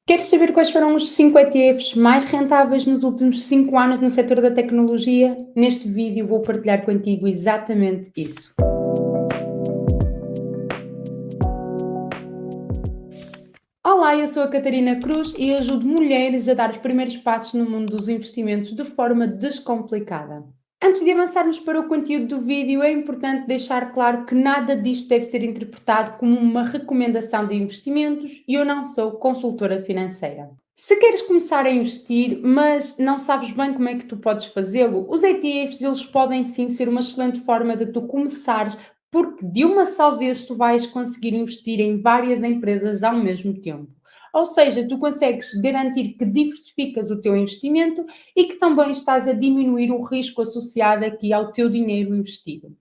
Queres saber quais foram os 5 ETFs mais rentáveis nos últimos 5 anos no setor da tecnologia? Neste vídeo vou partilhar contigo exatamente isso. Olá, eu sou a Catarina Cruz e ajudo mulheres a dar os primeiros passos no mundo dos investimentos de forma descomplicada. Antes de avançarmos para o conteúdo do vídeo, é importante deixar claro que nada disto deve ser interpretado como uma recomendação de investimentos e eu não sou consultora financeira. Se queres começar a investir, mas não sabes bem como é que tu podes fazê-lo, os ETFs eles podem sim ser uma excelente forma de tu começares, porque de uma só vez tu vais conseguir investir em várias empresas ao mesmo tempo. Ou seja, tu consegues garantir que diversificas o teu investimento e que também estás a diminuir o risco associado aqui ao teu dinheiro investido.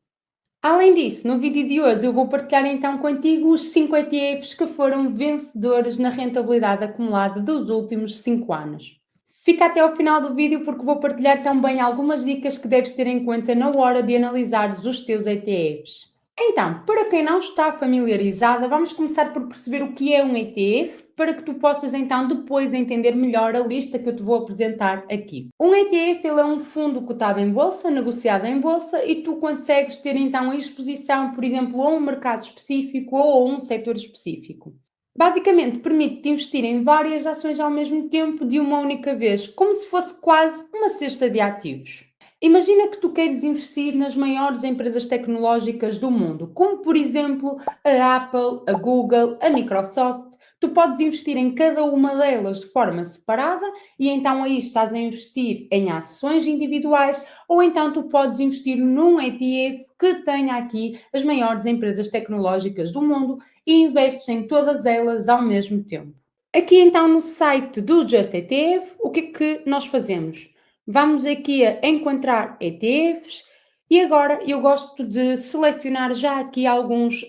Além disso, no vídeo de hoje eu vou partilhar então contigo os 5 ETFs que foram vencedores na rentabilidade acumulada dos últimos 5 anos. Fica até ao final do vídeo porque vou partilhar também algumas dicas que deves ter em conta na hora de analisares os teus ETFs. Então, para quem não está familiarizada, vamos começar por perceber o que é um ETF, para que tu possas então depois entender melhor a lista que eu te vou apresentar aqui. Um ETF ele é um fundo cotado em bolsa, negociado em bolsa, e tu consegues ter então a exposição, por exemplo, a um mercado específico ou a um setor específico. Basicamente, permite-te investir em várias ações ao mesmo tempo de uma única vez, como se fosse quase uma cesta de ativos. Imagina que tu queres investir nas maiores empresas tecnológicas do mundo, como por exemplo a Apple, a Google, a Microsoft. Tu podes investir em cada uma delas de forma separada e então aí estás a investir em ações individuais ou então tu podes investir num ETF que tenha aqui as maiores empresas tecnológicas do mundo e investes em todas elas ao mesmo tempo. Aqui então no site do Just ETF, o que é que nós fazemos? Vamos aqui a encontrar ETFs e agora eu gosto de selecionar já aqui alguns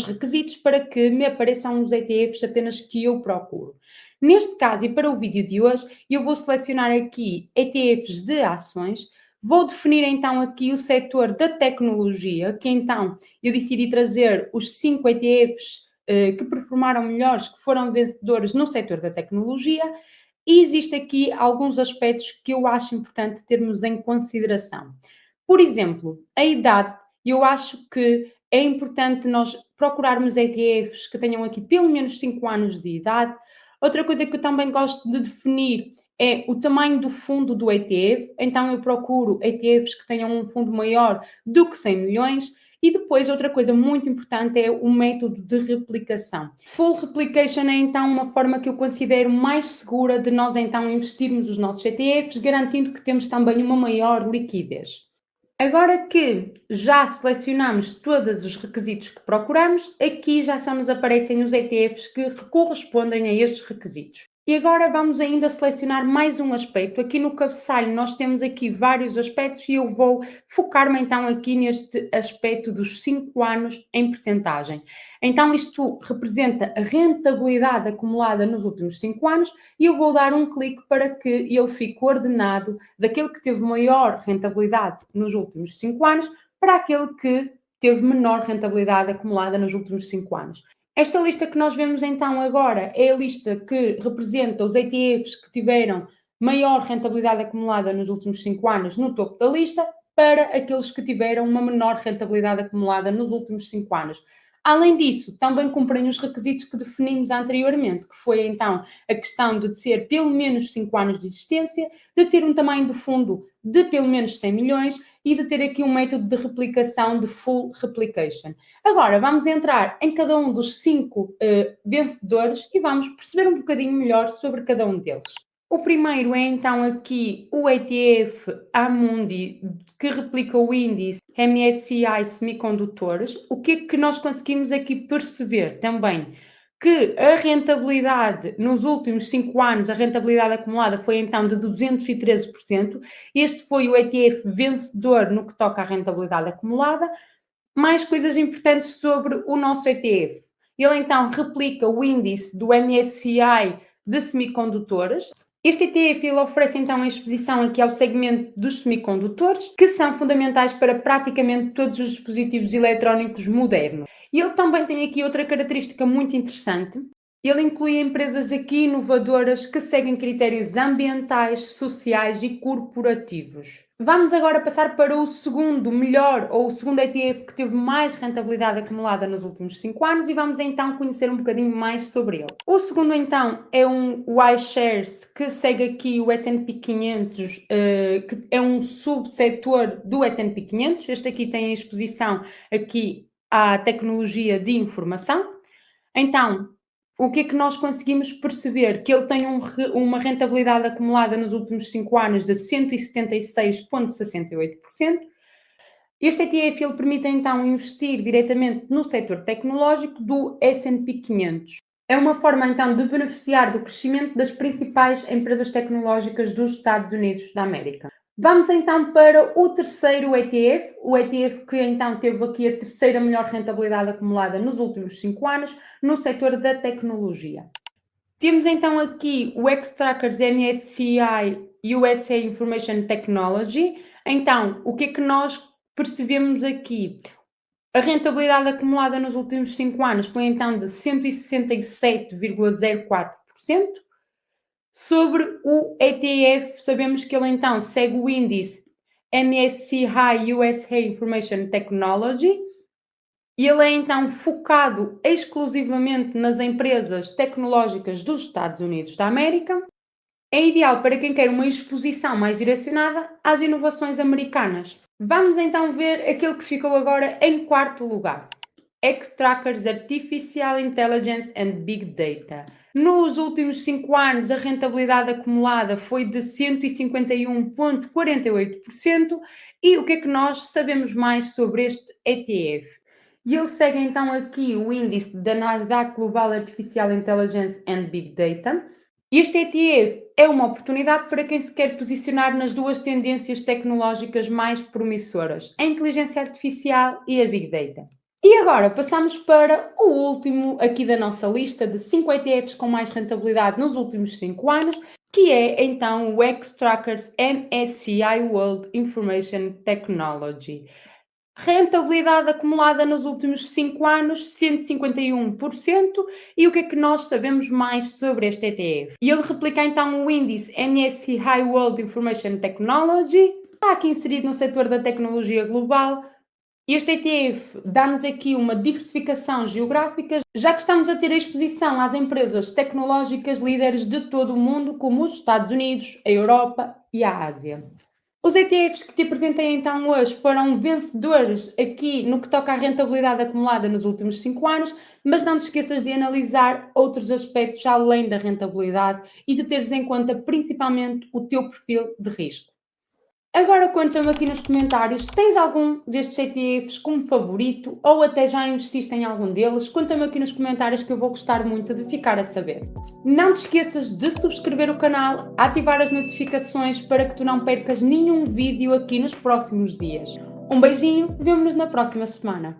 requisitos para que me apareçam os ETFs apenas que eu procuro. Neste caso e para o vídeo de hoje, eu vou selecionar aqui ETFs de ações, vou definir então aqui o setor da tecnologia, que então eu decidi trazer os 5 ETFs que performaram melhores, que foram vencedores no setor da tecnologia, e existe aqui alguns aspectos que eu acho importante termos em consideração. Por exemplo, a idade. Eu acho que é importante nós procurarmos ETFs que tenham aqui pelo menos 5 anos de idade. Outra coisa que eu também gosto de definir é o tamanho do fundo do ETF. Então, eu procuro ETFs que tenham um fundo maior do que 100 milhões. E depois, outra coisa muito importante é o método de replicação. Full replication é então uma forma que eu considero mais segura de nós então investirmos os nossos ETFs, garantindo que temos também uma maior liquidez. Agora que já selecionamos todos os requisitos que procuramos, aqui já só nos aparecem os ETFs que correspondem a estes requisitos. E agora vamos ainda selecionar mais um aspecto. Aqui no cabeçalho nós temos aqui vários aspectos e eu vou focar-me então aqui neste aspecto dos 5 anos em percentagem. Então isto representa a rentabilidade acumulada nos últimos 5 anos e eu vou dar um clique para que ele fique ordenado daquele que teve maior rentabilidade nos últimos 5 anos para aquele que teve menor rentabilidade acumulada nos últimos 5 anos. Esta lista que nós vemos então agora é a lista que representa os ETFs que tiveram maior rentabilidade acumulada nos últimos 5 anos no topo da lista para aqueles que tiveram uma menor rentabilidade acumulada nos últimos 5 anos. Além disso, também cumprem os requisitos que definimos anteriormente, que foi então a questão de ser pelo menos 5 anos de existência, de ter um tamanho de fundo de pelo menos 100 milhões e de ter aqui um método de replicação de full replication. Agora, vamos entrar em cada um dos 5 vencedores e vamos perceber um bocadinho melhor sobre cada um deles. O primeiro é então aqui o ETF Amundi, que replica o índice MSCI Semicondutores. O que é que nós conseguimos aqui perceber também? Que a rentabilidade nos últimos 5 anos, a rentabilidade acumulada foi então de 213%. Este foi o ETF vencedor no que toca à rentabilidade acumulada. Mais coisas importantes sobre o nosso ETF. Ele então replica o índice do MSCI de semicondutores. Este ETF ele oferece então a exposição aqui ao segmento dos semicondutores, que são fundamentais para praticamente todos os dispositivos eletrónicos modernos. E ele também tem aqui outra característica muito interessante, Ele inclui empresas aqui inovadoras que seguem critérios ambientais, sociais e corporativos. Vamos agora passar para o segundo melhor, ou o segundo ETF que teve mais rentabilidade acumulada nos últimos 5 anos e vamos então conhecer um bocadinho mais sobre ele. O segundo então é um iShares que segue aqui o S&P 500, que é um subsetor do S&P 500. Este aqui tem a exposição aqui à tecnologia de informação. Então, o que é que nós conseguimos perceber? Que ele tem uma rentabilidade acumulada nos últimos 5 anos de 176,68%. Este ETF ele permite então investir diretamente no setor tecnológico do S&P 500. É uma forma então de beneficiar do crescimento das principais empresas tecnológicas dos Estados Unidos da América. Vamos então para o terceiro ETF, o ETF que então teve aqui a terceira melhor rentabilidade acumulada nos últimos 5 anos no setor da tecnologia. Temos então aqui o Xtrackers MSCI USA Information Technology. Então, o que é que nós percebemos aqui? A rentabilidade acumulada nos últimos 5 anos foi então de 167,04%. Sobre o ETF, sabemos que ele então segue o índice MSCI USA Information Technology e ele é então focado exclusivamente nas empresas tecnológicas dos Estados Unidos da América. É ideal para quem quer uma exposição mais direcionada às inovações americanas. Vamos então ver aquele que ficou agora em quarto lugar. Xtrackers Artificial Intelligence and Big Data. Nos últimos 5 anos, a rentabilidade acumulada foi de 151,48%. E o que é que nós sabemos mais sobre este ETF? E ele segue então aqui o índice da Nasdaq Global Artificial Intelligence and Big Data. Este ETF é uma oportunidade para quem se quer posicionar nas duas tendências tecnológicas mais promissoras, a inteligência artificial e a Big Data. E agora passamos para o último aqui da nossa lista de 5 ETFs com mais rentabilidade nos últimos 5 anos, que é então o Xtrackers MSCI World Information Technology. Rentabilidade acumulada nos últimos 5 anos, 151%. E o que é que nós sabemos mais sobre este ETF? E ele replica então o índice MSCI World Information Technology, está aqui inserido no setor da tecnologia global. Este ETF dá-nos aqui uma diversificação geográfica, já que estamos a ter a exposição às empresas tecnológicas líderes de todo o mundo, como os Estados Unidos, a Europa e a Ásia. Os ETFs que te apresentei então hoje foram vencedores aqui no que toca à rentabilidade acumulada nos últimos 5 anos, mas não te esqueças de analisar outros aspectos além da rentabilidade e de teres em conta principalmente o teu perfil de risco. Agora conta-me aqui nos comentários, tens algum destes ETFs como favorito ou até já investiste em algum deles? Conta-me aqui nos comentários que eu vou gostar muito de ficar a saber. Não te esqueças de subscrever o canal, ativar as notificações para que tu não percas nenhum vídeo aqui nos próximos dias. Um beijinho, vemo-nos na próxima semana.